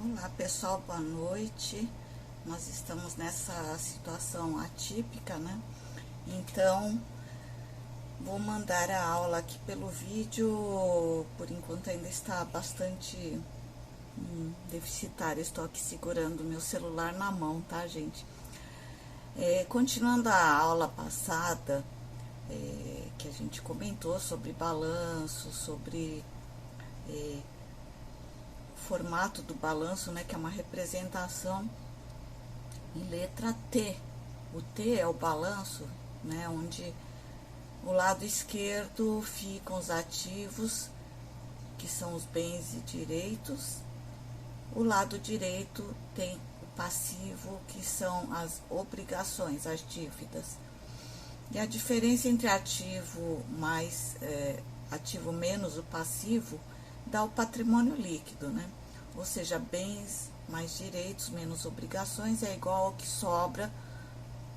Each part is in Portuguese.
Olá pessoal, boa noite. Nós estamos nessa situação atípica, né? Então, vou mandar a aula aqui pelo vídeo. Por enquanto ainda está bastante deficitário. Estou aqui segurando o meu celular na mão, tá, gente? Continuando a aula passada, que a gente comentou sobre balanço, sobre formato do balanço, né, que é uma representação em letra T. O T é o balanço, né, onde o lado esquerdo ficam os ativos, que são os bens e direitos. O lado direito tem o passivo, que são as obrigações, as dívidas. E a diferença entre ativo menos o passivo dá o patrimônio líquido, né? Ou seja, bens mais direitos menos obrigações é igual ao que sobra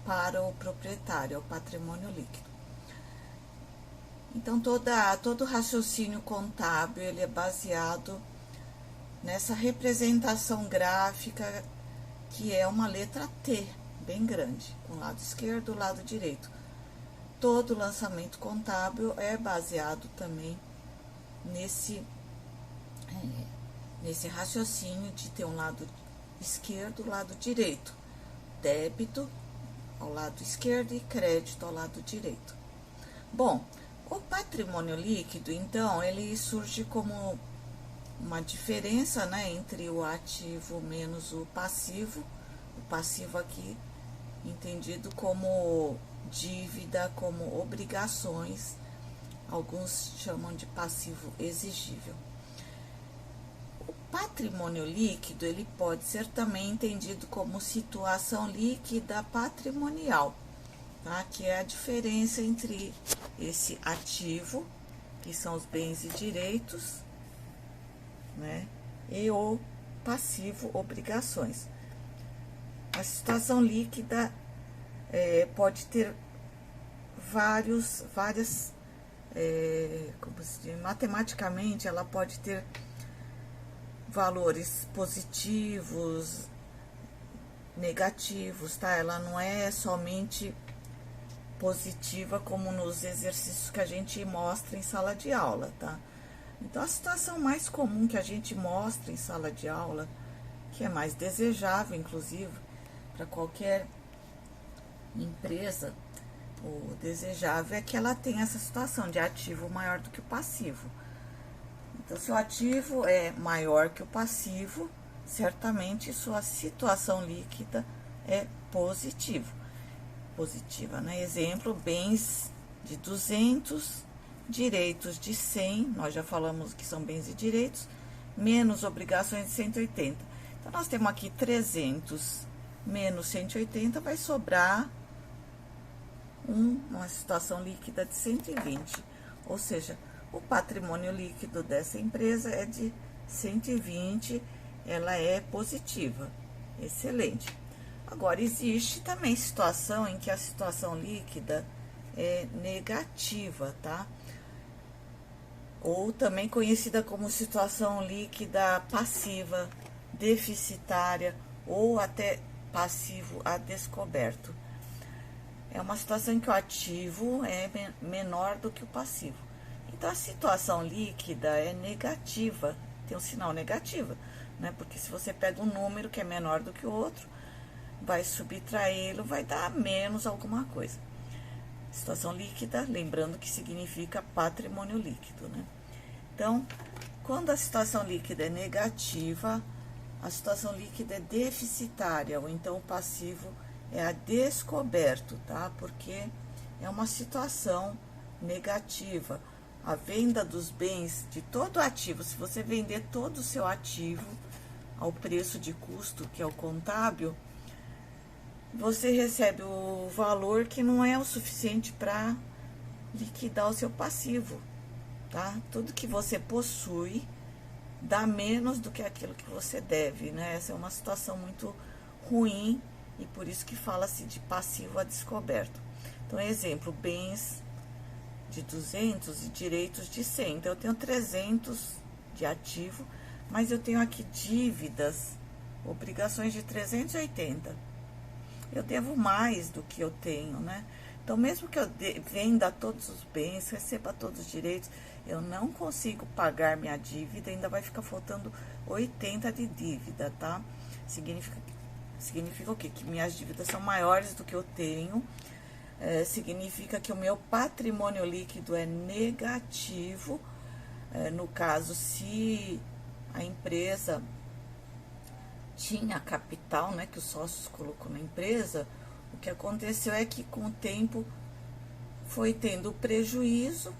para o proprietário, é o patrimônio líquido. Então, todo raciocínio contábil ele é baseado nessa representação gráfica que é uma letra T, bem grande, com o lado esquerdo e o lado direito. Todo lançamento contábil é baseado também nesse raciocínio de ter um lado esquerdo e lado direito. Débito ao lado esquerdo e crédito ao lado direito. Bom, o patrimônio líquido, então, ele surge como uma diferença, né, entre o ativo menos o passivo aqui entendido como dívida, como obrigações, alguns chamam de passivo exigível. O patrimônio líquido, ele pode ser também entendido como situação líquida patrimonial, tá? Que é a diferença entre esse ativo, que são os bens e direitos, né? E o passivo, obrigações. A situação líquida pode ter como se diz, matematicamente, ela pode ter valores positivos, negativos, tá? Ela não é somente positiva como nos exercícios que a gente mostra em sala de aula, tá? Então, a situação mais comum que a gente mostra em sala de aula, que é mais desejável, inclusive, para qualquer empresa, o desejável é que ela tenha essa situação de ativo maior do que o passivo. Então, se o ativo é maior que o passivo, certamente sua situação líquida é positiva, né? Exemplo, bens de 200, direitos de 100, nós já falamos que são bens e direitos, menos obrigações de 180. Então, nós temos aqui 300 menos 180, vai sobrar uma situação líquida de 120, ou seja, o patrimônio líquido dessa empresa é de 120, ela é positiva, excelente. Agora, existe também situação em que a situação líquida é negativa, tá? Ou também conhecida como situação líquida passiva, deficitária ou até passivo a descoberto. É uma situação em que o ativo é menor do que o passivo. Então, a situação líquida é negativa, tem um sinal negativo, né? Porque se você pega um número que é menor do que o outro, vai subtraí-lo, vai dar menos alguma coisa. Situação líquida, lembrando que significa patrimônio líquido, né? Então, quando a situação líquida é negativa, a situação líquida é deficitária, ou então o passivo é a descoberto, tá? Porque é uma situação negativa. A venda dos bens de todo ativo, se você vender todo o seu ativo ao preço de custo, que é o contábil, você recebe o valor que não é o suficiente para liquidar o seu passivo, tá? Tudo que você possui dá menos do que aquilo que você deve, né? Essa é uma situação muito ruim e por isso que fala-se de passivo a descoberto. Então, exemplo, bens de 200 e direitos de 100. Então, eu tenho 300 de ativo, mas eu tenho aqui dívidas, obrigações de 380. Eu devo mais do que eu tenho, né? Então, mesmo que eu venda todos os bens, receba todos os direitos, eu não consigo pagar minha dívida, ainda vai ficar faltando 80 de dívida, tá? Significa o quê? Que minhas dívidas são maiores do que eu tenho, significa que o meu patrimônio líquido é negativo. No caso, se a empresa tinha capital, né, que os sócios colocou na empresa, o que aconteceu é que com o tempo foi tendo prejuízo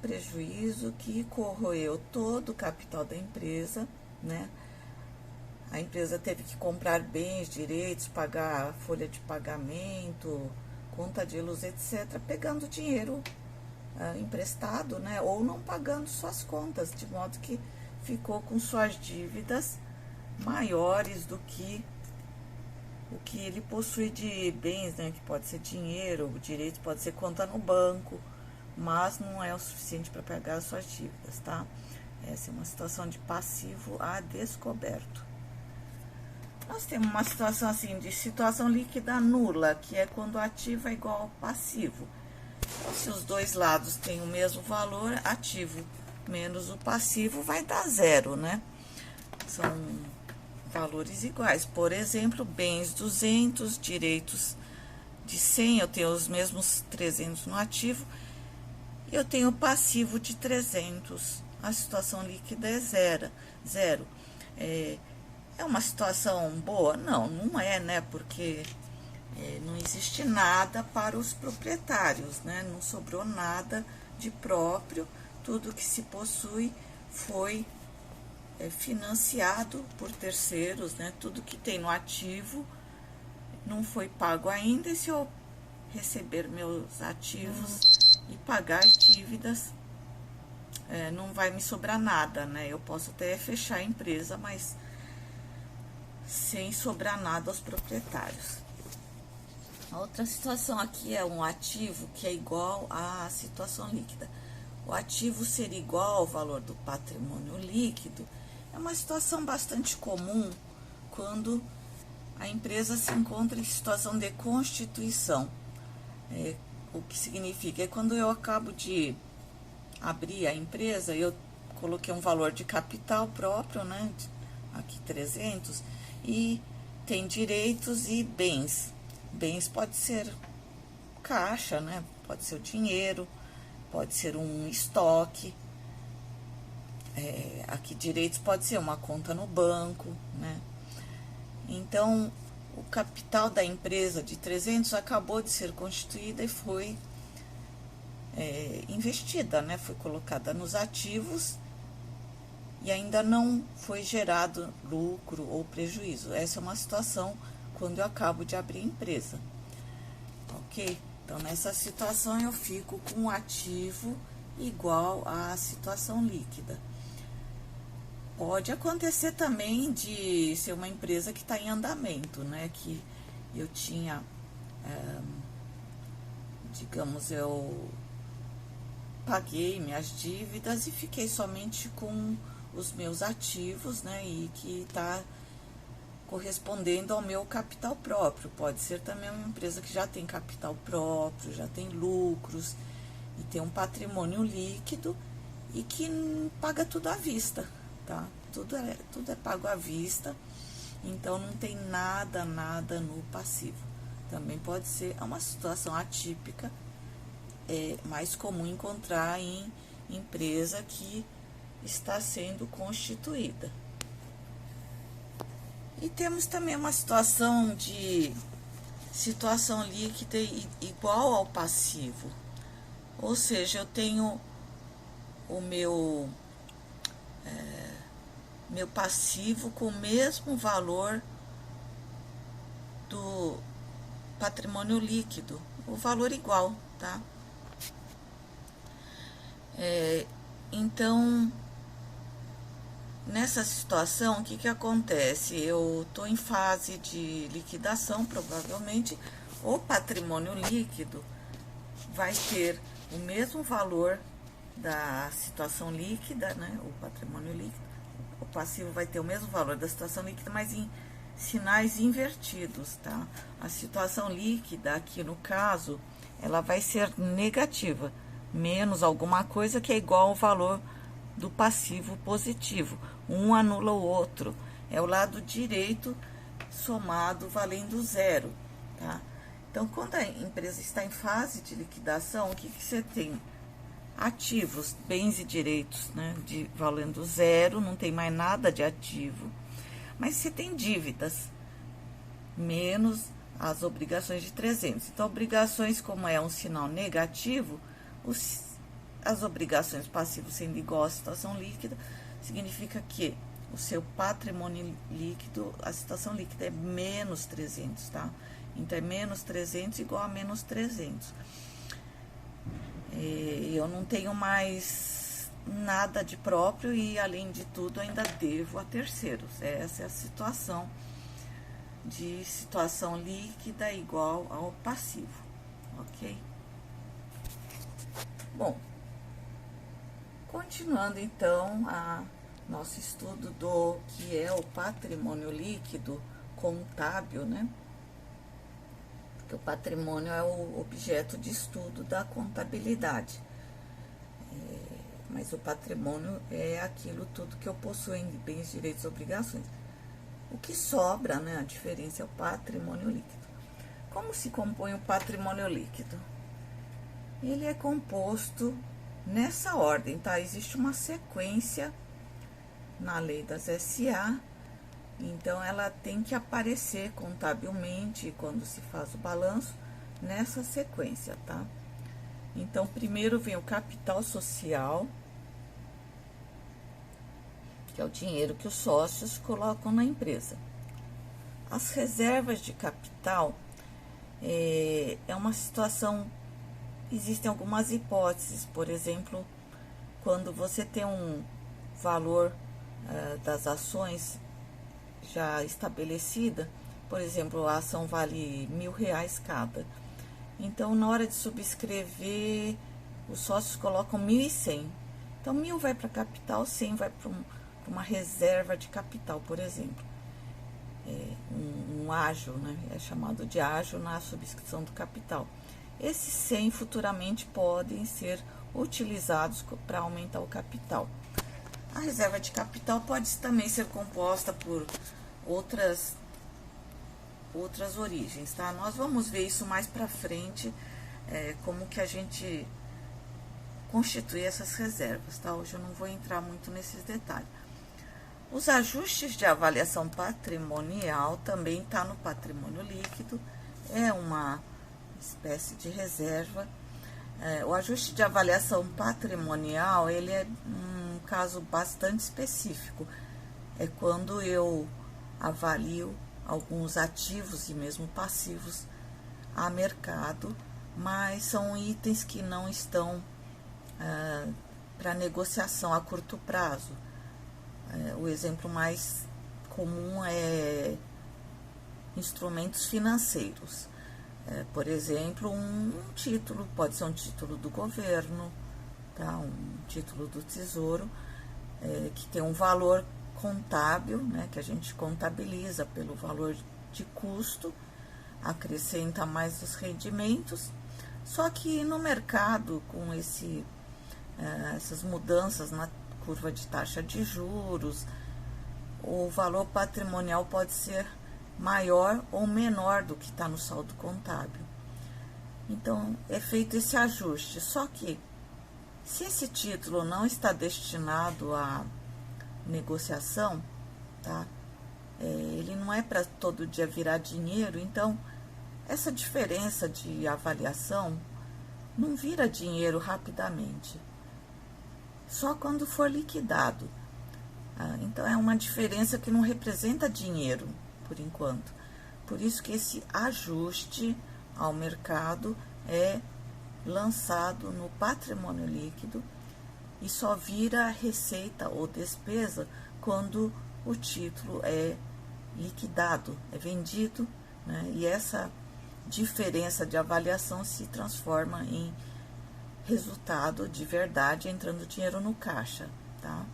que corroeu todo o capital da empresa, né? A empresa teve que comprar bens, direitos, pagar folha de pagamento, conta de luz, etc., pegando dinheiro emprestado, né? Ou não pagando suas contas, de modo que ficou com suas dívidas maiores do que o que ele possui de bens, né? Que pode ser dinheiro, o direito pode ser conta no banco, mas não é o suficiente para pagar as suas dívidas, tá? Essa é uma situação de passivo a descoberto. Nós temos uma situação assim de situação líquida nula, que é quando o ativo é igual ao passivo. Então, se os dois lados têm o mesmo valor, ativo menos o passivo vai dar zero, né? São valores iguais. Por exemplo, bens 200, direitos de 100, eu tenho os mesmos 300 no ativo, e eu tenho passivo de 300. A situação líquida é zero. É uma situação boa? Não, não é, né? Porque não existe nada para os proprietários, né? Não sobrou nada de próprio, tudo que se possui foi financiado por terceiros, né? Tudo que tem no ativo não foi pago ainda, e se eu receber meus ativos e pagar as dívidas, não vai me sobrar nada, né? Eu posso até fechar a empresa, mas sem sobrar nada aos proprietários. A outra situação aqui é um ativo que é igual à situação líquida. O ativo ser igual ao valor do patrimônio líquido é uma situação bastante comum quando a empresa se encontra em situação de constituição. O que significa? É quando eu acabo de abrir a empresa, eu coloquei um valor de capital próprio, né? Aqui 300, e tem direitos e bens. Bens pode ser caixa, né? Pode ser o dinheiro, pode ser um estoque. Aqui direitos pode ser uma conta no banco, né? Então, o capital da empresa de 300 acabou de ser constituída e foi investida, né? Foi colocada nos ativos e ainda não foi gerado lucro ou prejuízo. Essa é uma situação quando eu acabo de abrir a empresa, ok? Então, nessa situação, eu fico com um ativo igual à situação líquida. Pode acontecer também de ser uma empresa que está em andamento, né? Que eu tinha, digamos, eu paguei minhas dívidas e fiquei somente com os meus ativos, né? E que está correspondendo ao meu capital próprio. Pode ser também uma empresa que já tem capital próprio, já tem lucros e tem um patrimônio líquido e que paga tudo à vista, tá? Tudo é pago à vista, então não tem nada no passivo. Também pode ser uma situação atípica, mais comum encontrar em empresa que está sendo constituída. E temos também uma situação de situação líquida igual ao passivo. Ou seja, eu tenho o meu passivo com o mesmo valor do patrimônio líquido, o valor igual, tá? Então, nessa situação, o que acontece? Eu estou em fase de liquidação, provavelmente, o patrimônio líquido vai ter o mesmo valor da situação líquida, né? O patrimônio líquido, o passivo vai ter o mesmo valor da situação líquida, mas em sinais invertidos, tá? A situação líquida, aqui no caso, ela vai ser negativa, menos alguma coisa que é igual ao valor do passivo positivo. Um anula o outro. É o lado direito somado valendo zero, tá? Então, quando a empresa está em fase de liquidação, o que você tem? Ativos, bens e direitos, né? Valendo zero, não tem mais nada de ativo. Mas você tem dívidas, menos as obrigações de 300. Então, obrigações, como é um sinal negativo, as obrigações passivas sendo igual à situação líquida, significa que o seu patrimônio líquido, a situação líquida é menos 300, tá? Então, é menos 300 igual a menos 300. Eu não tenho mais nada de próprio e, além de tudo, ainda devo a terceiros. Essa é a situação de situação líquida igual ao passivo, ok? Bom, continuando então a nosso estudo do que é o patrimônio líquido contábil, né? Porque o patrimônio é o objeto de estudo da contabilidade. Mas o patrimônio é aquilo tudo que eu possuo em bens, direitos e obrigações. O que sobra, né? A diferença é o patrimônio líquido. Como se compõe o patrimônio líquido? Ele é composto nessa ordem, tá? Existe uma sequência na lei das SA, então ela tem que aparecer contabilmente quando se faz o balanço nessa sequência, tá? Então, primeiro vem o capital social, que é o dinheiro que os sócios colocam na empresa. As reservas de capital é uma situação, existem algumas hipóteses, por exemplo, quando você tem um valor das ações já estabelecida, por exemplo, a ação vale R$1.000 cada. Então, na hora de subscrever, os sócios colocam 1.100. Então, 1.000 vai para capital, 100 vai para uma reserva de capital, por exemplo. Um ágio, né? É chamado de ágio na subscrição do capital. Esses 100 futuramente podem ser utilizados para aumentar o capital. A reserva de capital pode também ser composta por outras origens, tá? Nós vamos ver isso mais para frente, como que a gente constitui essas reservas, tá? Hoje eu não vou entrar muito nesses detalhes. Os ajustes de avaliação patrimonial também tá no patrimônio líquido, é uma espécie de reserva. O ajuste de avaliação patrimonial, ele é um caso bastante específico. É quando eu avalio alguns ativos e mesmo passivos a mercado, mas são itens que não estão para negociação a curto prazo. O exemplo mais comum é instrumentos financeiros. Por exemplo, um título, pode ser um título do governo, tá? Um título do Tesouro, que tem um valor contábil, né? Que a gente contabiliza pelo valor de custo, acrescenta mais os rendimentos, só que no mercado, com essas mudanças na curva de taxa de juros, o valor patrimonial pode ser maior ou menor do que está no saldo contábil. Então, é feito esse ajuste. Só que, se esse título não está destinado a negociação, tá? Ele não é para todo dia virar dinheiro, então, essa diferença de avaliação não vira dinheiro rapidamente. Só quando for liquidado. Então, é uma diferença que não representa dinheiro, por enquanto. Por isso que esse ajuste ao mercado é lançado no patrimônio líquido e só vira receita ou despesa quando o título é liquidado, é vendido, né? E essa diferença de avaliação se transforma em resultado de verdade, entrando dinheiro no caixa, tá?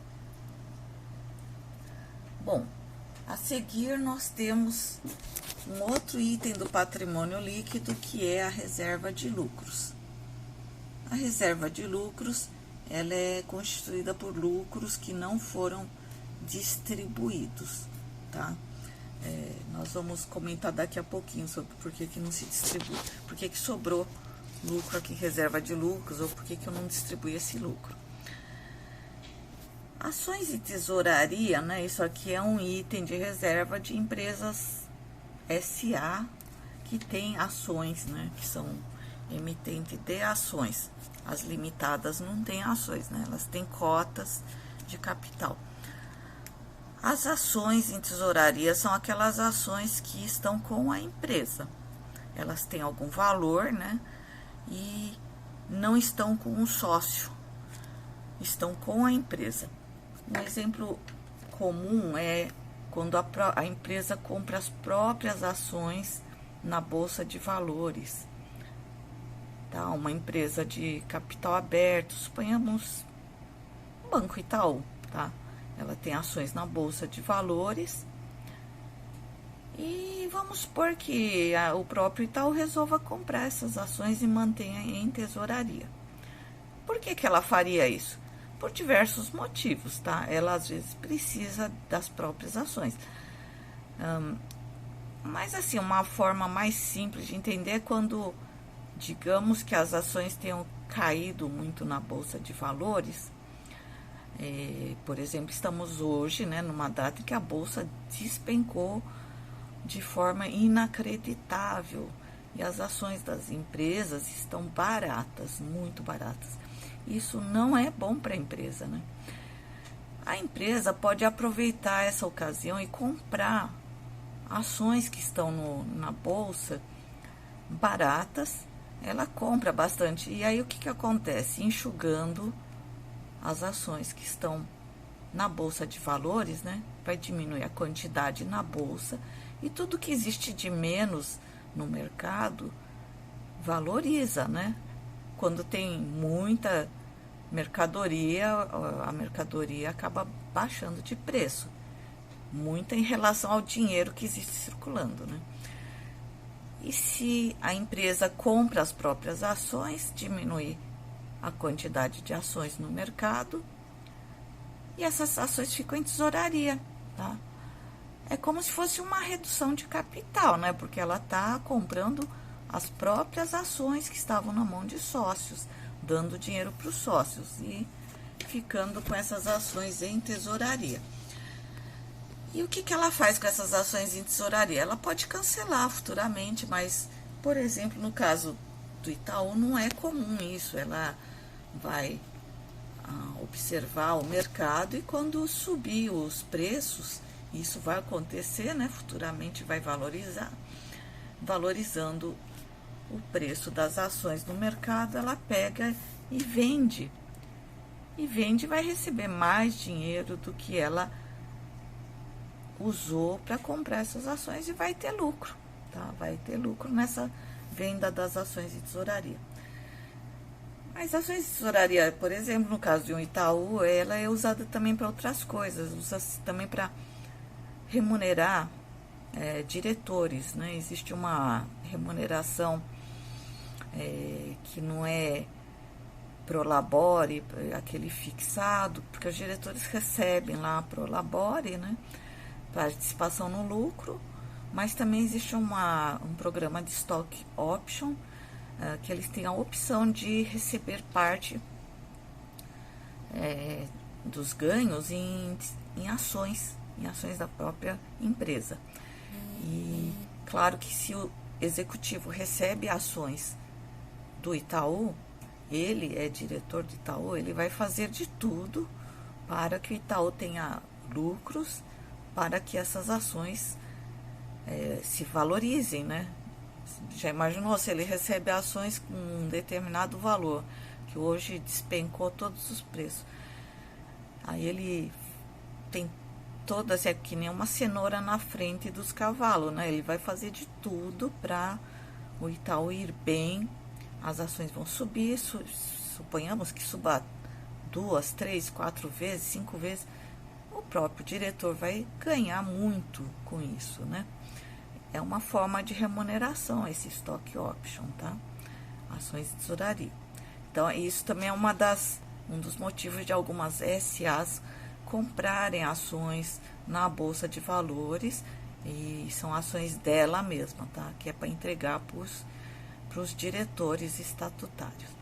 Bom, a seguir nós temos um outro item do patrimônio líquido, que é a reserva de lucros. A reserva de lucros, ela é constituída por lucros que não foram distribuídos, tá? Nós vamos comentar daqui a pouquinho sobre por que não se distribui, por que sobrou lucro aqui, reserva de lucros, ou por que eu não distribuí esse lucro. Ações e tesouraria, né? Isso aqui é um item de reserva de empresas SA que tem ações, né? Que são emitente de ações. As limitadas não têm ações, né? Elas têm cotas de capital. As ações em tesouraria são aquelas ações que estão com a empresa. Elas têm algum valor, né? E não estão com um sócio, estão com a empresa. Um exemplo comum é quando a empresa compra as próprias ações na Bolsa de Valores. Tá? Uma empresa de capital aberto, suponhamos o Banco Itaú, tá? Ela tem ações na Bolsa de Valores e vamos supor que o próprio Itaú resolva comprar essas ações e mantenha em tesouraria. Por que ela faria isso? Por diversos motivos, tá? Ela às vezes precisa das próprias ações. Mas assim, uma forma mais simples de entender é quando, digamos que as ações tenham caído muito na Bolsa de Valores. Por exemplo, estamos hoje, né, numa data em que a Bolsa despencou de forma inacreditável e as ações das empresas estão baratas, muito baratas. Isso não é bom para a empresa, né? A empresa pode aproveitar essa ocasião e comprar ações que estão na bolsa baratas. Ela compra bastante. E aí o que acontece? Enxugando as ações que estão na bolsa de valores, né? Vai diminuir a quantidade na bolsa e tudo que existe de menos no mercado valoriza, né? Quando tem muita mercadoria, a mercadoria acaba baixando de preço. Muita em relação ao dinheiro que existe circulando, né? E se a empresa compra as próprias ações, diminui a quantidade de ações no mercado e essas ações ficam em tesouraria, tá? É como se fosse uma redução de capital, né? Porque ela está comprando as próprias ações que estavam na mão de sócios, dando dinheiro para os sócios e ficando com essas ações em tesouraria. E o que ela faz com essas ações em tesouraria? Ela pode cancelar futuramente, mas, por exemplo, no caso do Itaú, não é comum isso. Ela vai observar o mercado e quando subir os preços, isso vai acontecer, né? Futuramente vai valorizando o preço das ações no mercado, ela pega e vende. E vende, vai receber mais dinheiro do que ela usou para comprar essas ações e vai ter lucro, tá? Vai ter lucro nessa venda das ações de tesouraria. As ações de tesouraria, por exemplo, no caso de um Itaú, ela é usada também para outras coisas, usa-se também para remunerar diretores, né? Existe uma remuneração que não é pro labore, aquele fixado, porque os diretores recebem lá pro labore, né? Participação no lucro, mas também existe um programa de stock option, que eles têm a opção de receber parte dos ganhos em ações da própria empresa. E claro que se o executivo recebe ações do Itaú, ele é diretor do Itaú, ele vai fazer de tudo para que o Itaú tenha lucros, para que essas ações se valorizem, né? Já imaginou se ele recebe ações com um determinado valor, que hoje despencou todos os preços. Aí ele tem todas, é que nem uma cenoura na frente dos cavalos, né? Ele vai fazer de tudo para o Itaú ir bem, as ações vão subir, suponhamos que suba 2, 3, 4 vezes, 5 vezes, o próprio diretor vai ganhar muito com isso, né? É uma forma de remuneração esse stock option, tá? Ações de tesouraria. Então, isso também é um dos motivos de algumas SAs comprarem ações na Bolsa de Valores, e são ações dela mesma, tá? Que é para entregar para os diretores estatutários.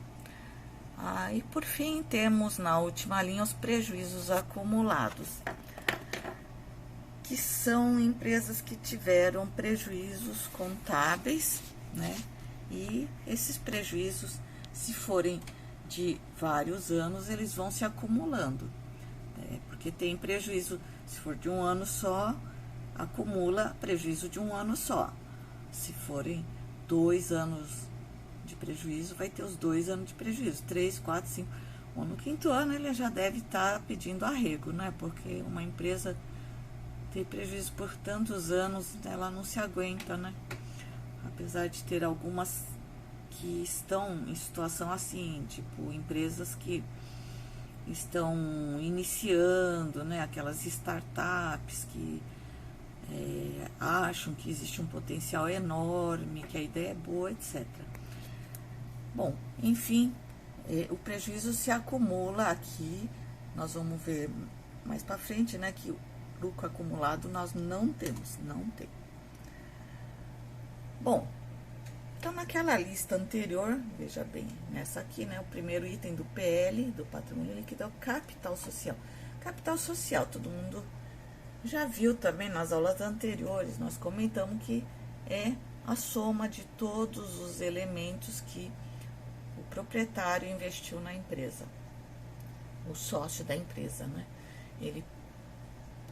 E por fim, temos na última linha os prejuízos acumulados, que são empresas que tiveram prejuízos contábeis, né? E esses prejuízos, se forem de vários anos, eles vão se acumulando, né? Porque tem prejuízo, se for de um ano só, acumula prejuízo de um ano só. Se forem 2 anos de prejuízo, vai ter os 2 anos de prejuízo, 3, 4, 5. Bom, no 5º ano ele já deve estar pedindo arrego, né? Porque uma empresa ter prejuízo por tantos anos, ela não se aguenta, né? Apesar de ter algumas que estão em situação assim, tipo empresas que estão iniciando, né? Aquelas startups que acham que existe um potencial enorme, que a ideia é boa, etc. Bom, enfim, o prejuízo se acumula aqui. Nós vamos ver mais para frente, né? Que o lucro acumulado nós não temos, não tem. Bom, então naquela lista anterior, veja bem, nessa aqui, né? O primeiro item do PL, do patrimônio líquido, é o capital social. Capital social, todo mundo já viu também nas aulas anteriores, nós comentamos que é a soma de todos os elementos que o proprietário investiu na empresa, o sócio da empresa, né? Ele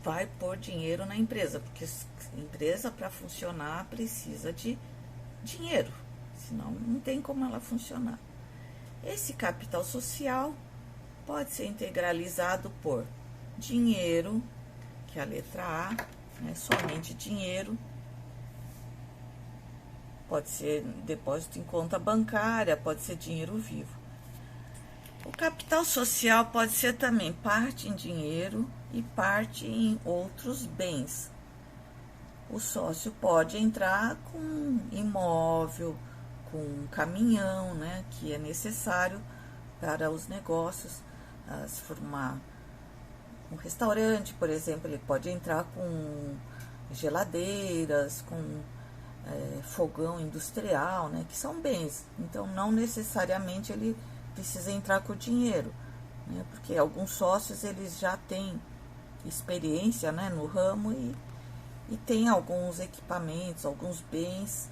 vai pôr dinheiro na empresa, porque a empresa, para funcionar, precisa de dinheiro, senão não tem como ela funcionar. Esse capital social pode ser integralizado por dinheiro, que é a letra A, né? Somente dinheiro. Pode ser depósito em conta bancária, pode ser dinheiro vivo. O capital social pode ser também parte em dinheiro e parte em outros bens. O sócio pode entrar com imóvel, com caminhão, né, que é necessário para os negócios. Se for um restaurante, por exemplo, ele pode entrar com geladeiras, com fogão industrial, né, que são bens. Então, não necessariamente ele precisa entrar com dinheiro, né, porque alguns sócios eles já têm experiência, né, no ramo e tem alguns equipamentos, alguns bens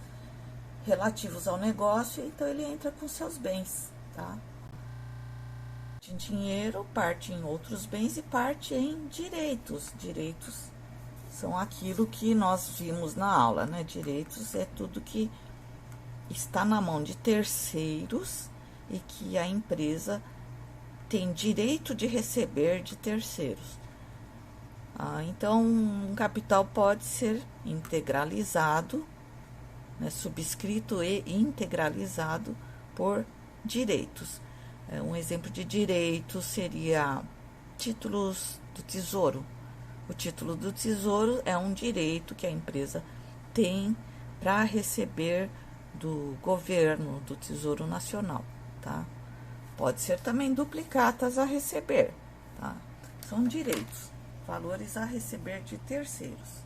relativos ao negócio, então ele entra com seus bens, tá? De dinheiro, parte em outros bens e parte em direitos. Direitos são aquilo que nós vimos na aula, né? Direitos é tudo que está na mão de terceiros e que a empresa tem direito de receber de terceiros. Então, um capital pode ser integralizado, né, subscrito e integralizado por direitos. Um exemplo de direito seria títulos do Tesouro. O título do Tesouro é um direito que a empresa tem para receber do governo, do Tesouro Nacional, tá? Pode ser também duplicatas a receber, tá? São direitos, valores a receber de terceiros.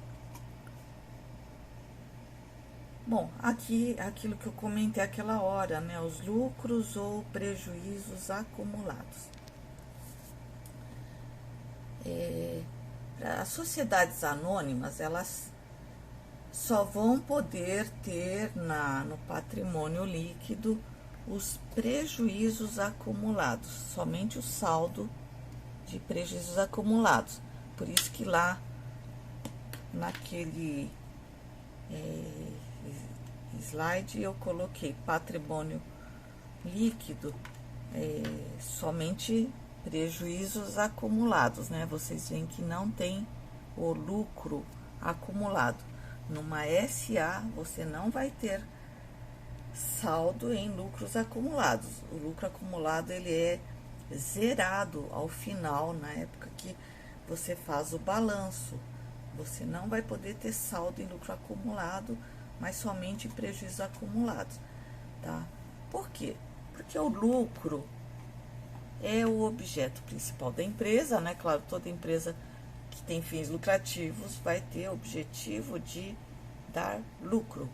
Bom, aqui aquilo que eu comentei aquela hora, né? Os lucros ou prejuízos acumulados. As sociedades anônimas, elas só vão poder ter no patrimônio líquido os prejuízos acumulados, somente o saldo de prejuízos acumulados. Por isso que lá, naquele slide, eu coloquei patrimônio líquido, somente prejuízos acumulados, né? Vocês veem que não tem o lucro acumulado. Numa SA, você não vai ter saldo em lucros acumulados. O lucro acumulado, ele é zerado ao final, na época que você faz o balanço. Você não vai poder ter saldo em lucro acumulado, mas somente prejuízos acumulados, tá? Por quê? Porque o lucro é o objeto principal da empresa, né? Claro, toda empresa que tem fins lucrativos vai ter o objetivo de dar lucro.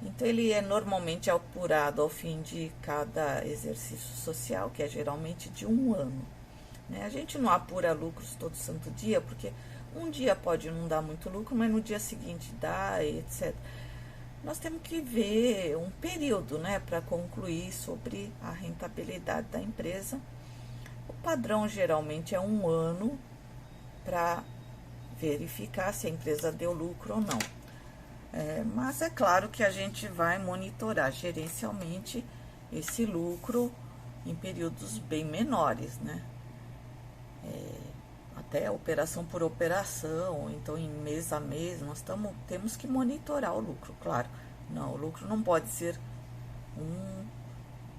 Então, ele é normalmente apurado ao fim de cada exercício social, que é geralmente de 1 ano. Né? A gente não apura lucros todo santo dia, porque um dia pode não dar muito lucro, mas no dia seguinte dá, etc. Nós temos que ver um período, né, para concluir sobre a rentabilidade da empresa. O padrão geralmente é 1 ano para verificar se a empresa deu lucro ou não. Mas é claro que a gente vai monitorar gerencialmente esse lucro em períodos bem menores, né? Até operação por operação, então em mês a mês, nós temos que monitorar o lucro, claro. Não, o lucro não pode ser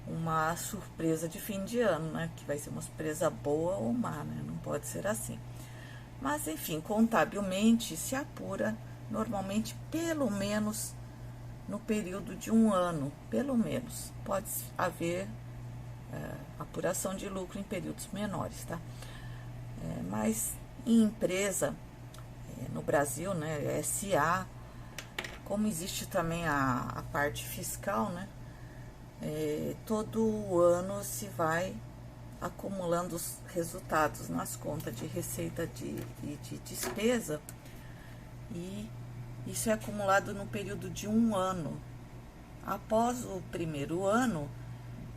uma surpresa de fim de ano, né? Que vai ser uma surpresa boa ou má, né? Não pode ser assim. Mas, enfim, contabilmente se apura normalmente pelo menos no período de 1 ano, pelo menos. Pode haver apuração de lucro em períodos menores, tá? Mas em empresa, no Brasil, né, SA, como existe também a parte fiscal, né, todo ano se vai acumulando os resultados nas contas de receita e de despesa, e isso é acumulado no período de 1 ano. Após o primeiro ano,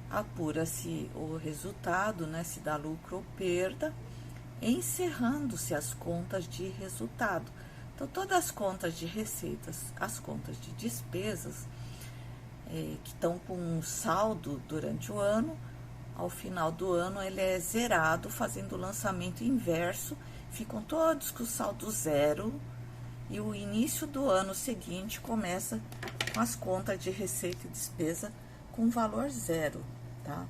apura-se o resultado, né, se dá lucro ou perda, encerrando-se as contas de resultado. Então, todas as contas de receitas, as contas de despesas, que estão com um saldo durante o ano, ao final do ano ele é zerado, fazendo o lançamento inverso, ficam todos com o saldo zero, e o início do ano seguinte começa com as contas de receita e despesa com valor zero, tá?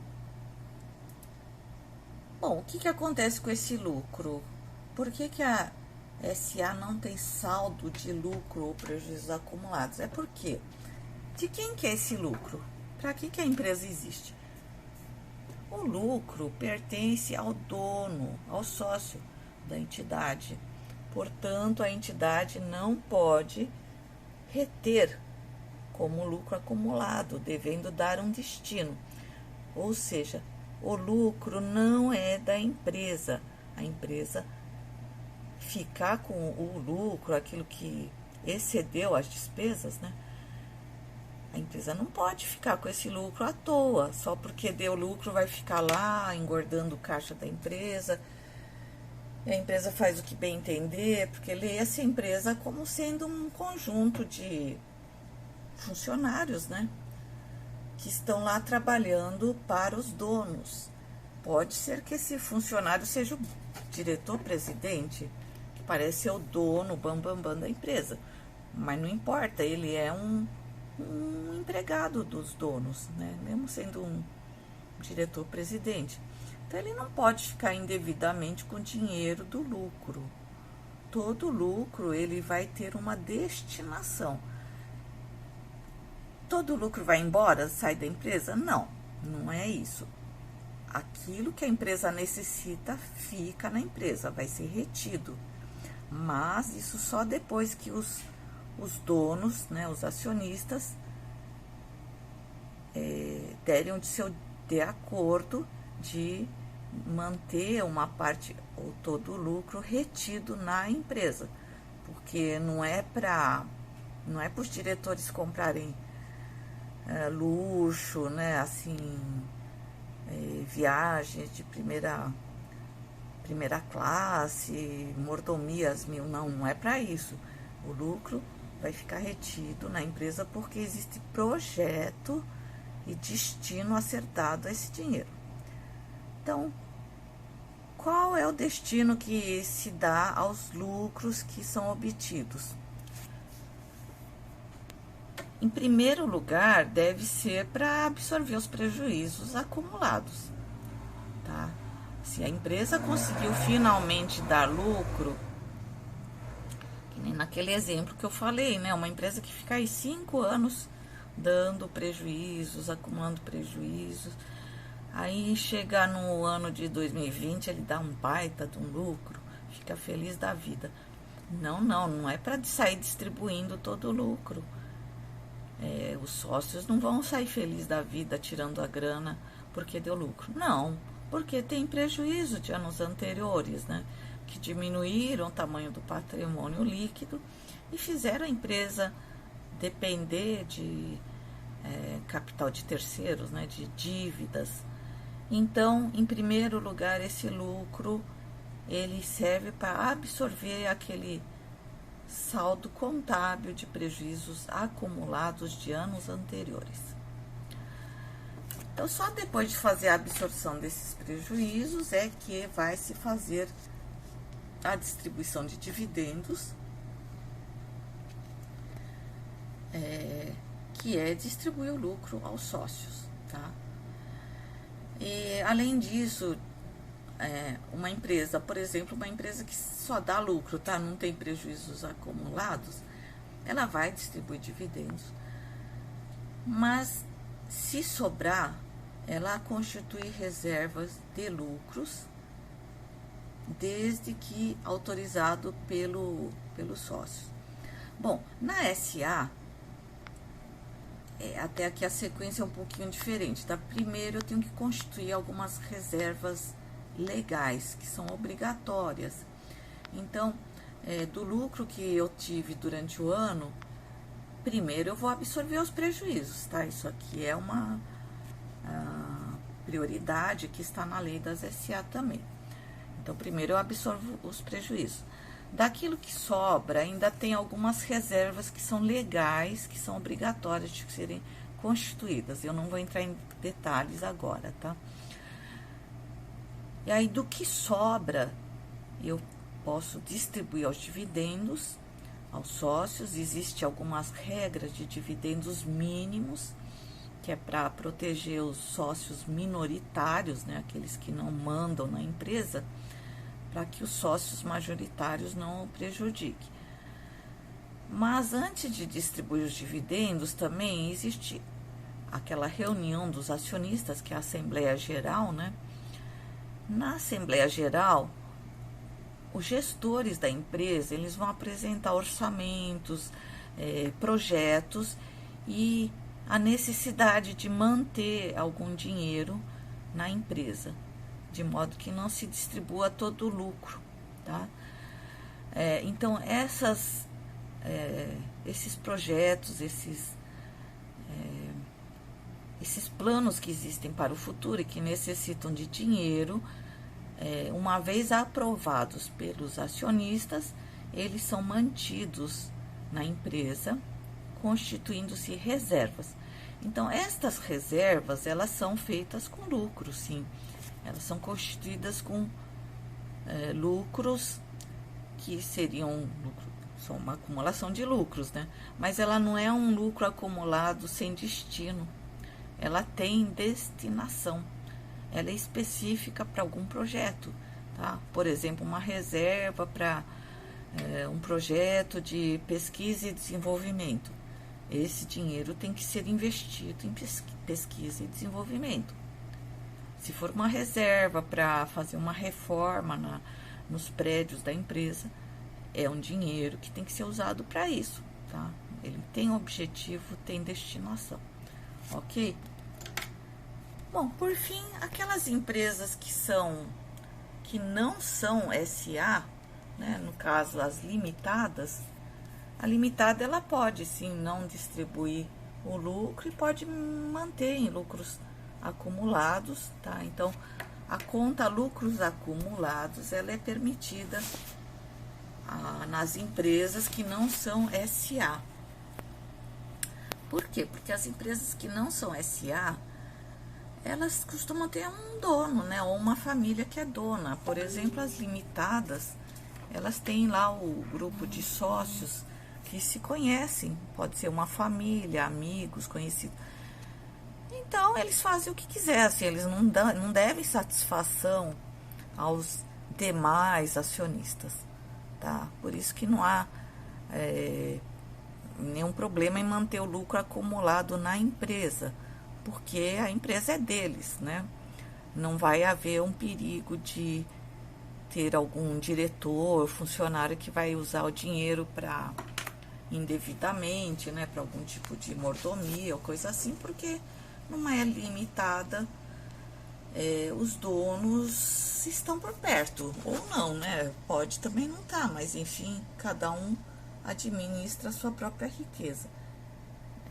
Bom, o que acontece com esse lucro? Por que a SA não tem saldo de lucro ou prejuízos acumulados? É porque, de quem que é esse lucro? Para que a empresa existe? O lucro pertence ao dono, ao sócio da entidade. Portanto, a entidade não pode reter como lucro acumulado, devendo dar um destino. Ou seja, o lucro não é da empresa. A empresa ficar com o lucro, aquilo que excedeu as despesas, né? A empresa não pode ficar com esse lucro à toa, só porque deu lucro vai ficar lá engordando o caixa da empresa. E a empresa faz o que bem entender, porque lê essa empresa como sendo um conjunto de funcionários, né? Que estão lá trabalhando para os donos. Pode ser que esse funcionário seja o diretor-presidente, que parece ser o dono, o bambambam da empresa. Mas não importa, ele é um empregado dos donos, né? Mesmo sendo um diretor-presidente. Então, ele não pode ficar indevidamente com o dinheiro do lucro. Todo lucro, ele vai ter uma destinação. Todo lucro vai embora, sai da empresa? Não, não é isso. Aquilo que a empresa necessita fica na empresa, vai ser retido. Mas isso só depois que os donos, né, os acionistas, derem de seu de acordo de manter uma parte ou todo o lucro retido na empresa. Porque não é para os diretores comprarem luxo, né, assim, viagens de primeira classe, mordomias mil, não é para isso. O lucro vai ficar retido na empresa porque existe projeto e destino acertado a esse dinheiro. Então, qual é o destino que se dá aos lucros que são obtidos? Em primeiro lugar, deve ser para absorver os prejuízos acumulados, tá? Se a empresa conseguiu finalmente dar lucro, que nem naquele exemplo que eu falei, né? Uma empresa que fica aí 5 anos dando prejuízos, acumulando prejuízos, aí chega no ano de 2020, ele dá um baita de um lucro, fica feliz da vida. Não é para sair distribuindo todo o lucro. Os sócios não vão sair felizes da vida tirando a grana porque deu lucro. Não, porque tem prejuízo de anos anteriores, né? Que diminuíram o tamanho do patrimônio líquido e fizeram a empresa depender de capital de terceiros, né? De dívidas. Então, em primeiro lugar, esse lucro ele serve para absorver aquele saldo contábil de prejuízos acumulados de anos anteriores. Então, só depois de fazer a absorção desses prejuízos é que vai se fazer a distribuição de dividendos, que é distribuir o lucro aos sócios, tá? E, além disso, uma empresa, por exemplo, uma empresa que só dá lucro, tá? Não tem prejuízos acumulados, ela vai distribuir dividendos. Mas, se sobrar, ela constitui reservas de lucros, desde que autorizado pelos sócios. Bom, na SA, até aqui a sequência é um pouquinho diferente, tá? Primeiro eu tenho que constituir algumas reservas legais, que são obrigatórias. Então, do lucro que eu tive durante o ano, primeiro eu vou absorver os prejuízos, tá? Isso aqui é uma prioridade que está na lei das SA também. Então, primeiro eu absorvo os prejuízos. Daquilo que sobra, ainda tem algumas reservas que são legais, que são obrigatórias de serem constituídas. Eu não vou entrar em detalhes agora, tá? E aí, do que sobra, eu posso distribuir aos dividendos, aos sócios. Existem algumas regras de dividendos mínimos, que é para proteger os sócios minoritários, né, aqueles que não mandam na empresa, para que os sócios majoritários não o prejudiquem. Mas antes de distribuir os dividendos, também existe aquela reunião dos acionistas, que é a Assembleia Geral, né? Na Assembleia Geral, os gestores da empresa, eles vão apresentar orçamentos, projetos e a necessidade de manter algum dinheiro na empresa, de modo que não se distribua todo o lucro, tá? Então, esses projetos, esses planos que existem para o futuro e que necessitam de dinheiro, uma vez aprovados pelos acionistas, eles são mantidos na empresa, constituindo-se reservas. Então, estas reservas, elas são feitas com lucro, sim. Elas são constituídas com lucros que seriam são uma acumulação de lucros, né? Mas ela não é um lucro acumulado sem destino. Ela tem destinação. Ela é específica para algum projeto, tá? Por exemplo, uma reserva para um projeto de pesquisa e desenvolvimento. Esse dinheiro tem que ser investido em pesquisa e desenvolvimento. Se for uma reserva para fazer uma reforma nos prédios da empresa, é um dinheiro que tem que ser usado para isso, tá? Ele tem objetivo, tem destinação, ok? Bom, por fim, aquelas empresas que não são SA, né, no caso as limitadas, a limitada ela pode sim não distribuir o lucro e pode manter em lucros acumulados, tá? Então, a conta lucros acumulados, ela é permitida nas empresas que não são SA. Por quê? Porque as empresas que não são SA, elas costumam ter um dono, né? Ou uma família que é dona. Por exemplo, as limitadas, elas têm lá o grupo de sócios que se conhecem. Pode ser uma família, amigos, conhecidos. Então, eles fazem o que quiser, assim, eles não devem satisfação aos demais acionistas, tá? Por isso que não há nenhum problema em manter o lucro acumulado na empresa, porque a empresa é deles, né? Não vai haver um perigo de ter algum diretor, funcionário que vai usar o dinheiro para indevidamente, né, para algum tipo de mordomia ou coisa assim, porque numa é limitada, os donos estão por perto, ou não, né? Pode também não estar, mas enfim, cada um administra a sua própria riqueza.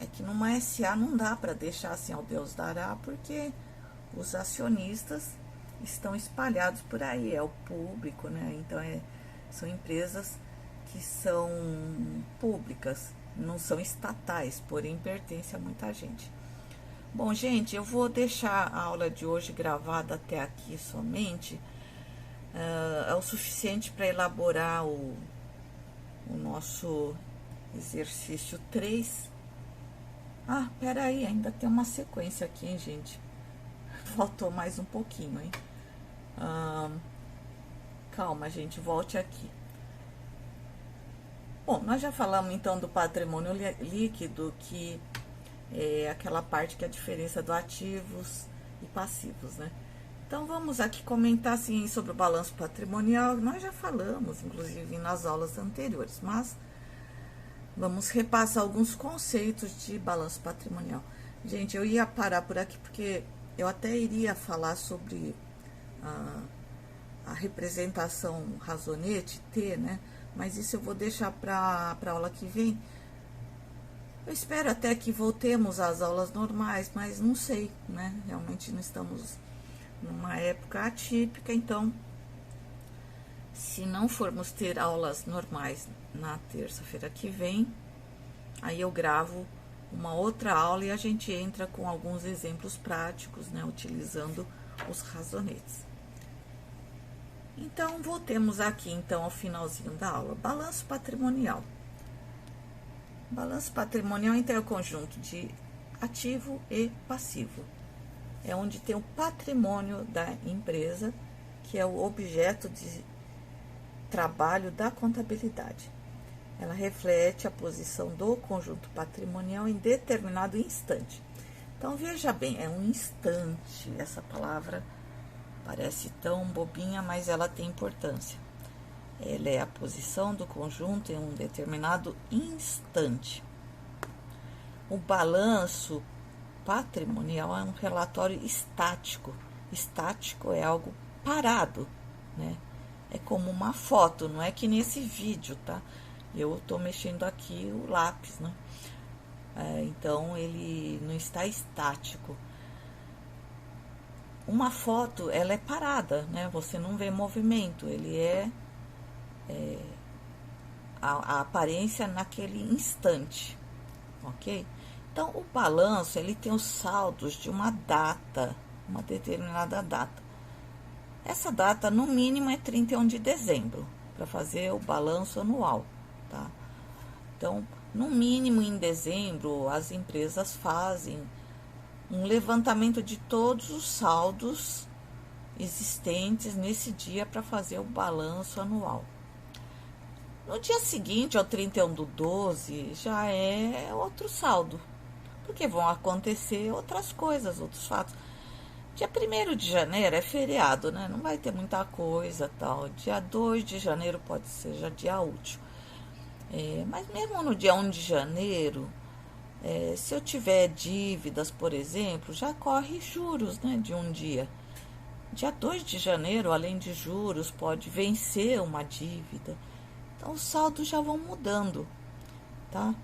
É que numa SA não dá para deixar assim ao Deus dará, porque os acionistas estão espalhados por aí, é o público, né? Então, são empresas que são públicas, não são estatais, porém pertencem a muita gente. Bom, gente, eu vou deixar a aula de hoje gravada até aqui somente. É o suficiente para elaborar o nosso exercício 3. Ah, peraí, ainda tem uma sequência aqui, hein, gente? Faltou mais um pouquinho, hein? Calma, gente, volte aqui. Bom, nós já falamos então do patrimônio líquido, que é aquela parte que é a diferença do ativos e passivos, né? Então, vamos aqui comentar assim sobre o balanço patrimonial. Nós já falamos, inclusive, nas aulas anteriores, mas vamos repassar alguns conceitos de balanço patrimonial. Gente, eu ia parar por aqui porque eu até iria falar sobre a representação razonete, T, né? Mas isso eu vou deixar para a aula que vem. Eu espero até que voltemos às aulas normais, mas não sei, né? Realmente não estamos numa época atípica, então, se não formos ter aulas normais na terça-feira que vem, aí eu gravo uma outra aula e a gente entra com alguns exemplos práticos, né? Utilizando os razonetes. Então, voltemos aqui, então, ao finalzinho da aula. Balanço patrimonial. Balanço patrimonial, então, é o conjunto de ativo e passivo. É onde tem o patrimônio da empresa, que é o objeto de trabalho da contabilidade. Ela reflete a posição do conjunto patrimonial em determinado instante. Então, veja bem, é um instante, essa palavra parece tão bobinha, mas ela tem importância. Ela é a posição do conjunto em um determinado instante. O balanço patrimonial é um relatório estático. Estático é algo parado, né? É como uma foto, não é que nesse vídeo, tá? Eu tô mexendo aqui o lápis, né? Então, ele não está estático. Uma foto, ela é parada, né? Você não vê movimento, ele a aparência naquele instante, ok? Então, o balanço, ele tem os saldos de uma data, uma determinada data. Essa data, no mínimo, é 31 de dezembro, para fazer o balanço anual, tá? Então, no mínimo, em dezembro, as empresas fazem um levantamento de todos os saldos existentes nesse dia para fazer o balanço anual. No dia seguinte, ao 31/12, já é outro saldo, porque vão acontecer outras coisas, outros fatos. Dia 1º de janeiro é feriado, né? Não vai ter muita coisa, tal. Dia 2 de janeiro pode ser já dia útil. Mas mesmo no dia 1 de janeiro, se eu tiver dívidas, por exemplo, já corre juros, né, de um dia. Dia 2 de janeiro, além de juros, pode vencer uma dívida. Então, os saldos já vão mudando, tá?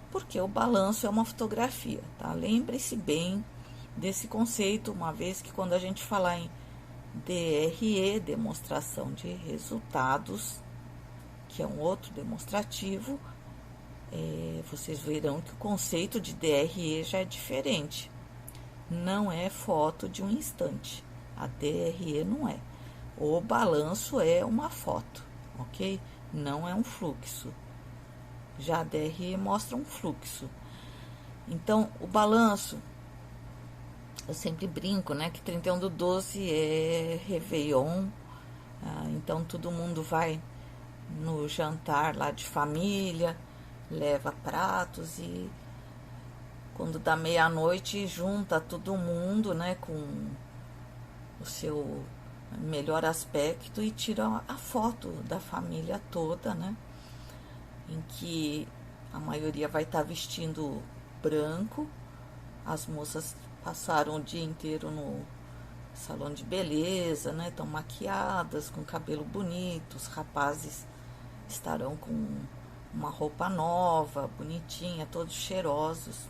Porque o balanço é uma fotografia, tá? Lembre-se bem desse conceito, uma vez que quando a gente falar em DRE, demonstração de resultados, que é um outro demonstrativo, vocês verão que o conceito de DRE já é diferente. Não é foto de um instante. A DRE não é. O balanço é uma foto, ok? Não é um fluxo. Já a DRE mostra um fluxo. Então, o balanço, eu sempre brinco, né? Que 31/12 é Réveillon, Então todo mundo vai no jantar lá de família, leva pratos e quando dá meia-noite junta todo mundo, né, com o seu melhor aspecto e tira a foto da família toda, né, em que a maioria vai estar vestindo branco. As moças passaram o dia inteiro no salão de beleza, né? Estão maquiadas, com cabelo bonito. Os rapazes estarão com uma roupa nova, bonitinha, todos cheirosos.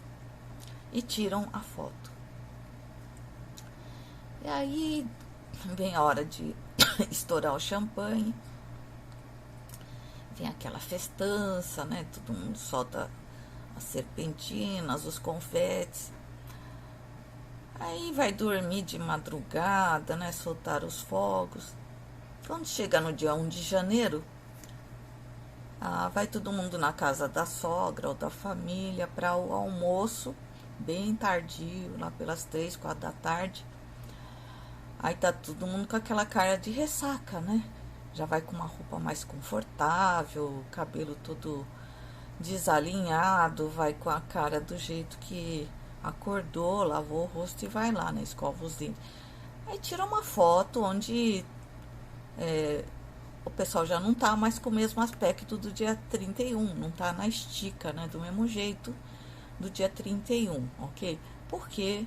E tiram a foto. E aí vem a hora de estourar o champanhe. Vem aquela festança, né? Todo mundo solta as serpentinas, os confetes. Aí vai dormir de madrugada, né? Soltar os fogos. Quando chega no dia 1 de janeiro, vai todo mundo na casa da sogra ou da família para o almoço, bem tardio, lá pelas 3, 4 da tarde. Aí tá todo mundo com aquela cara de ressaca, né? Já vai com uma roupa mais confortável, cabelo todo desalinhado, vai com a cara do jeito que acordou, lavou o rosto e vai lá, né? Escova os dentes. Aí tira uma foto onde o pessoal já não tá mais com o mesmo aspecto do dia 31, não tá na estica, né? Do mesmo jeito do dia 31, ok? Porque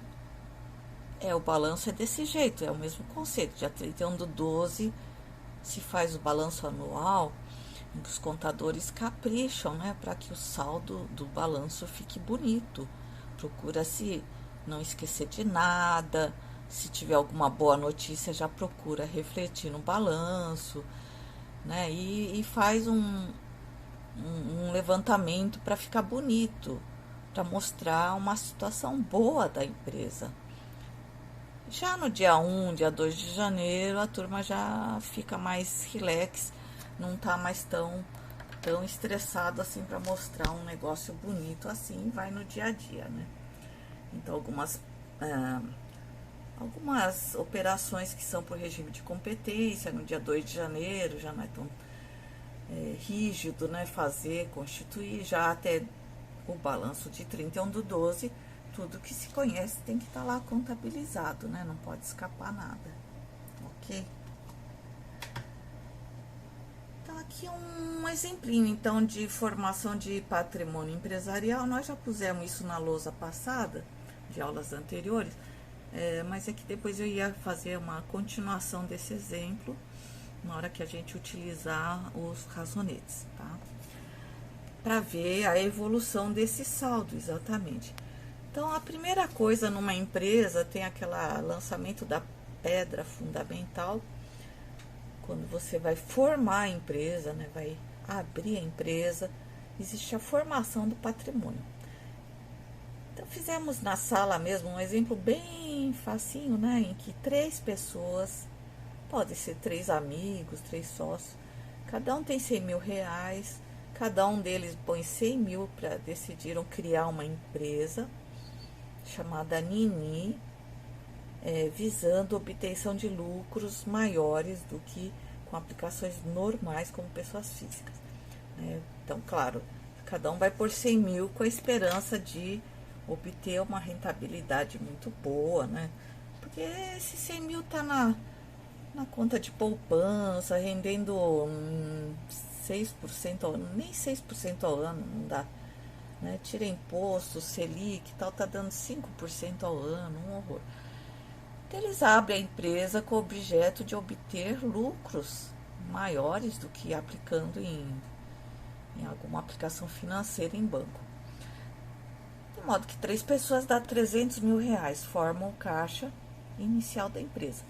o balanço é desse jeito, é o mesmo conceito. Dia 31/12 se faz o balanço anual, em que os contadores capricham, né? Para que o saldo do balanço fique bonito. Procura-se não esquecer de nada. Se tiver alguma boa notícia, já procura refletir no balanço, né? E faz um levantamento para ficar bonito, para mostrar uma situação boa da empresa. Já no dia 1, dia 2 de janeiro, a turma já fica mais relax, não tá mais tão estressado assim para mostrar um negócio bonito assim, vai no dia a dia, né? Então, algumas operações que são por regime de competência, no dia 2 de janeiro, já não é tão rígido, né? Constituir, já até o balanço de 31/12, tudo que se conhece tem que estar lá contabilizado, né? Não pode escapar nada, ok? Então, aqui um exemplinho, então, de formação de patrimônio empresarial. Nós já pusemos isso na lousa passada, de aulas anteriores, mas é que depois eu ia fazer uma continuação desse exemplo, na hora que a gente utilizar os razonetes, tá? Para ver a evolução desse saldo, exatamente. Então, a primeira coisa numa empresa tem aquele lançamento da pedra fundamental, quando você vai formar a empresa, né, vai abrir a empresa, existe a formação do patrimônio. Então, fizemos na sala mesmo um exemplo bem facinho, né, em que 3 pessoas, pode ser 3 amigos, 3 sócios, cada um tem 100 mil reais, cada um deles põe 100 mil para decidiram criar uma empresa chamada Nini, visando obtenção de lucros maiores do que com aplicações normais como pessoas físicas, né? Então, claro, cada um vai por 100 mil com a esperança de obter uma rentabilidade muito boa, né? Porque esses 100 mil tá na conta de poupança, rendendo 6% ao ano, nem 6% ao ano, não dá. Né? Tira imposto, Selic e tal, tá dando 5% ao ano, um horror. Então, eles abrem a empresa com o objeto de obter lucros maiores do que aplicando em alguma aplicação financeira em banco. De modo que 3 pessoas dá 300 mil reais, formam o caixa inicial da empresa.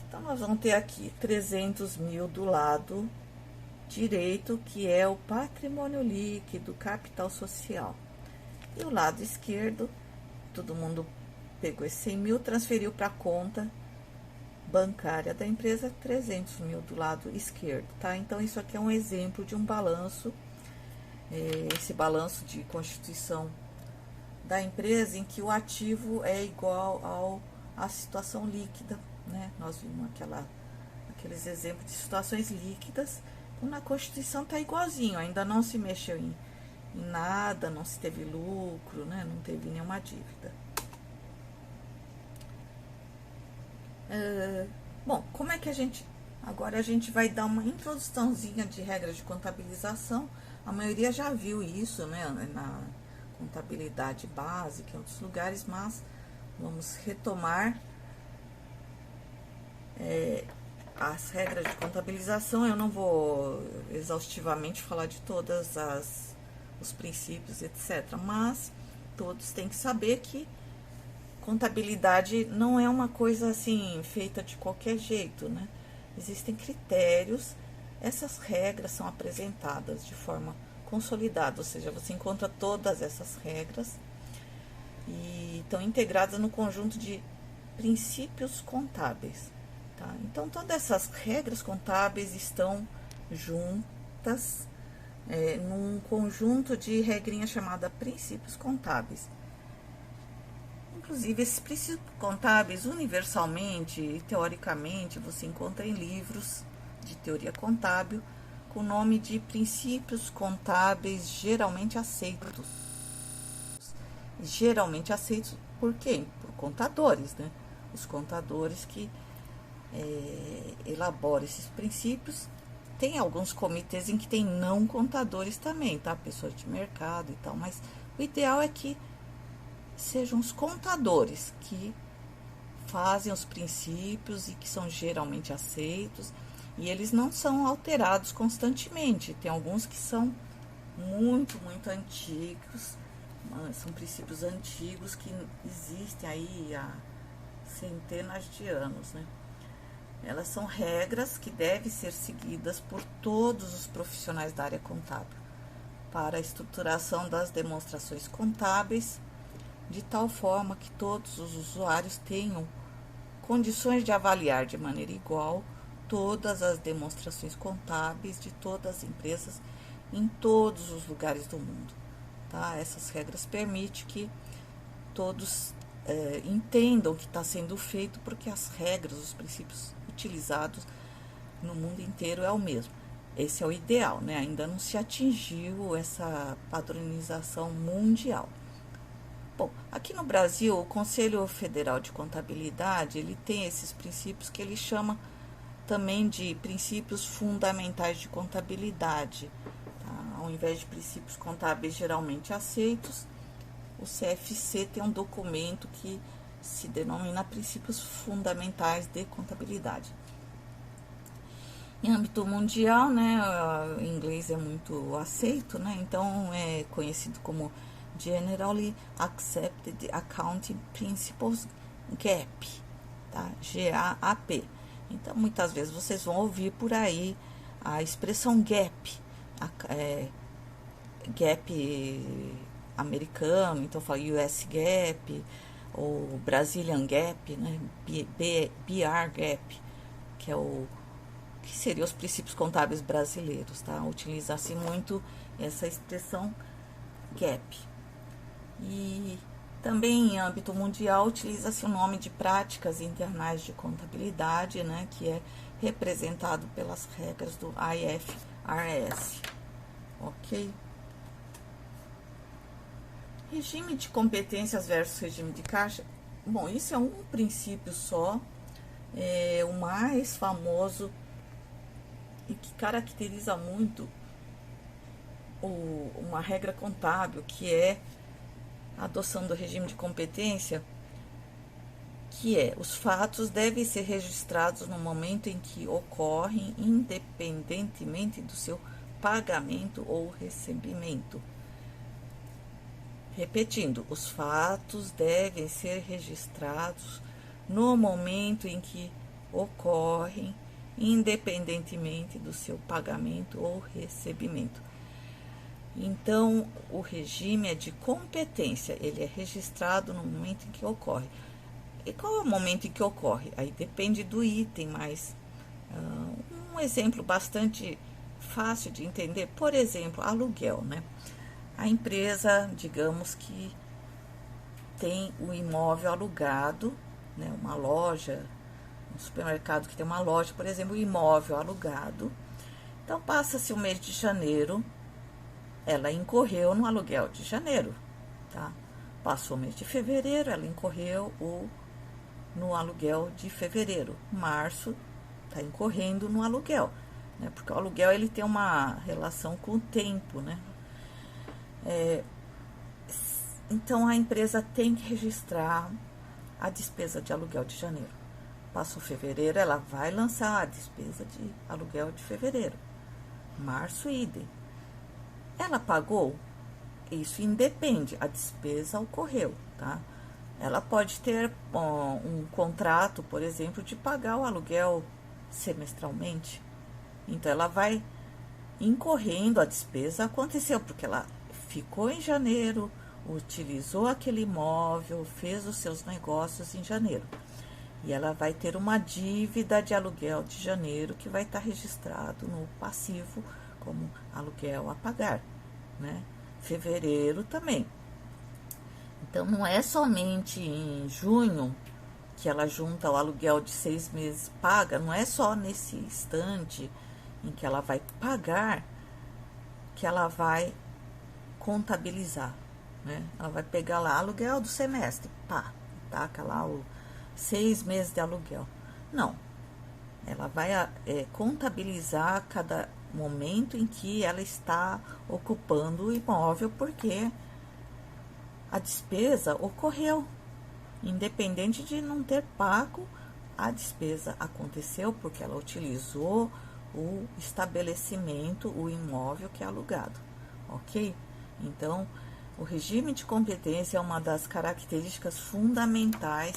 Então, nós vamos ter aqui 300 mil do lado direito, que é o patrimônio líquido, capital social. E o lado esquerdo, todo mundo pegou esses 100 mil, transferiu para a conta bancária da empresa, 300 mil do lado esquerdo, tá? Então, isso aqui é um exemplo de um balanço, esse balanço de constituição da empresa, em que o ativo é igual à situação líquida, né? Nós vimos aquela aqueles exemplos de situações líquidas. Então, na Constituição tá igualzinho, ainda não se mexeu em nada, não se teve lucro, né? Não teve nenhuma dívida. Bom, como é que agora a gente vai dar uma introduçãozinha de regras de contabilização. A maioria já viu isso, né, na contabilidade básica em outros lugares, mas vamos retomar as regras de contabilização. Eu não vou exaustivamente falar de todas os princípios, etc., mas todos têm que saber que contabilidade não é uma coisa assim feita de qualquer jeito, né? Existem critérios, essas regras são apresentadas de forma consolidada, ou seja, você encontra todas essas regras e estão integradas no conjunto de princípios contábeis, tá? Então, todas essas regras contábeis estão juntas num conjunto de regrinhas chamada princípios contábeis. Inclusive, esses princípios contábeis, universalmente e teoricamente, você encontra em livros de teoria contábil com o nome de princípios contábeis geralmente aceitos. Geralmente aceitos por quem? Por contadores, né? Os contadores que elaboram esses princípios. Tem alguns comitês em que tem não contadores também, tá? Pessoas de mercado e tal, mas o ideal é que sejam os contadores que fazem os princípios e que são geralmente aceitos, e eles não são alterados constantemente. Tem alguns que são muito antigos, são princípios antigos que existem aí há centenas de anos, né? Elas são regras que devem ser seguidas por todos os profissionais da área contábil para a estruturação das demonstrações contábeis, de tal forma que todos os usuários tenham condições de avaliar de maneira igual todas as demonstrações contábeis de todas as empresas em todos os lugares do mundo, tá? Essas regras permitem que todos entendam o que está sendo feito, porque as regras, os princípios utilizados no mundo inteiro é o mesmo. Esse é o ideal, né? Ainda não se atingiu essa padronização mundial. Bom, aqui no Brasil, o Conselho Federal de Contabilidade, ele tem esses princípios que ele chama também de princípios fundamentais de contabilidade, tá? Ao invés de princípios contábeis geralmente aceitos, o CFC tem um documento que se denomina princípios fundamentais de contabilidade. Em âmbito mundial, né, o inglês é muito aceito, né? Então é conhecido como Generally Accepted Accounting Principles, GAP, tá? GAAP. Então, muitas vezes vocês vão ouvir por aí a expressão GAP, GAP americano, então fala US GAAP, ou Brazilian GAAP, né? BR GAAP, que seriam os princípios contábeis brasileiros, tá? Utiliza-se muito essa expressão GAP. E também em âmbito mundial utiliza-se o nome de práticas internais de contabilidade, né, que é representado pelas regras do IFRS, ok? Regime de competências versus regime de caixa. Bom, isso é um princípio só, o mais famoso e que caracteriza muito uma regra contábil, que é a adoção do regime de competência, que é: os fatos devem ser registrados no momento em que ocorrem, independentemente do seu pagamento ou recebimento. Repetindo, os fatos devem ser registrados no momento em que ocorrem, independentemente do seu pagamento ou recebimento. Então, o regime é de competência, ele é registrado no momento em que ocorre. E qual é o momento em que ocorre? Aí depende do item, mas um exemplo bastante fácil de entender, por exemplo, aluguel, né? A empresa, digamos que tem o imóvel alugado, né, uma loja um supermercado que tem uma loja, por exemplo, imóvel alugado. Então, passa-se o mês de janeiro, ela incorreu no aluguel de janeiro, tá? Passou o mês de fevereiro, ela incorreu no aluguel de fevereiro. Março, tá incorrendo no aluguel, né? Porque o aluguel, ele tem uma relação com o tempo, né? Então, a empresa tem que registrar a despesa de aluguel de janeiro. Passou fevereiro, ela vai lançar a despesa de aluguel de fevereiro. Março, idem. Ela pagou? Isso independe, a despesa ocorreu, tá? Ela pode ter um contrato, por exemplo, de pagar o aluguel semestralmente. Então, ela vai incorrendo, a despesa aconteceu, porque ela ficou em janeiro, utilizou aquele imóvel, fez os seus negócios em janeiro. E ela vai ter uma dívida de aluguel de janeiro que vai estar registrado no passivo como aluguel a pagar, né? Fevereiro também. Então, não é somente em junho que ela junta o aluguel de 6 meses paga, não é só nesse instante em que ela vai pagar que ela vai contabilizar, né? Ela vai pegar lá aluguel do semestre, pá, taca lá o 6 meses de aluguel. Não, ela vai contabilizar cada momento em que ela está ocupando o imóvel, porque a despesa ocorreu, independente de não ter pago, a despesa aconteceu porque ela utilizou o estabelecimento, o imóvel que é alugado, ok? Então, o regime de competência é uma das características fundamentais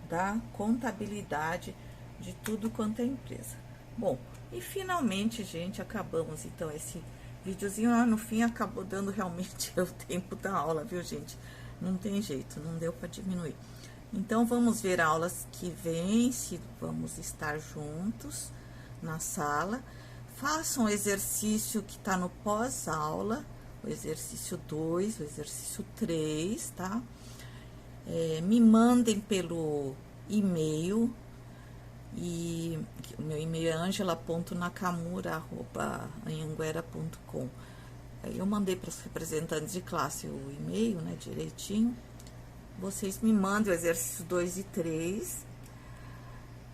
da contabilidade de tudo quanto é empresa. Bom, e finalmente, gente, acabamos então esse videozinho. No fim acabou dando realmente o tempo da aula, viu, gente? Não tem jeito, não deu para diminuir. Então, vamos ver aulas que vêm, se vamos estar juntos na sala. Façam o exercício que tá no pós-aula, o exercício 2, o exercício 3, tá? Me mandem pelo e-mail, e o meu e-mail é angela.nakamura@anhanguera.com. Aí eu mandei para os representantes de classe o e-mail, né, direitinho. Vocês me mandem o exercício 2 e 3,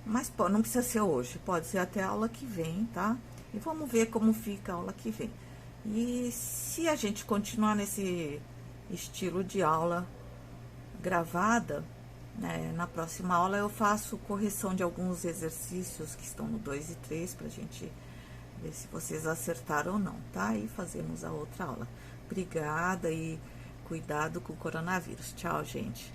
mas não precisa ser hoje, pode ser até a aula que vem, tá? E vamos ver como fica a aula que vem. E se a gente continuar nesse estilo de aula gravada, né, na próxima aula eu faço correção de alguns exercícios que estão no 2 e 3, pra gente ver se vocês acertaram ou não, tá? E fazemos a outra aula. Obrigada e cuidado com o coronavírus. Tchau, gente.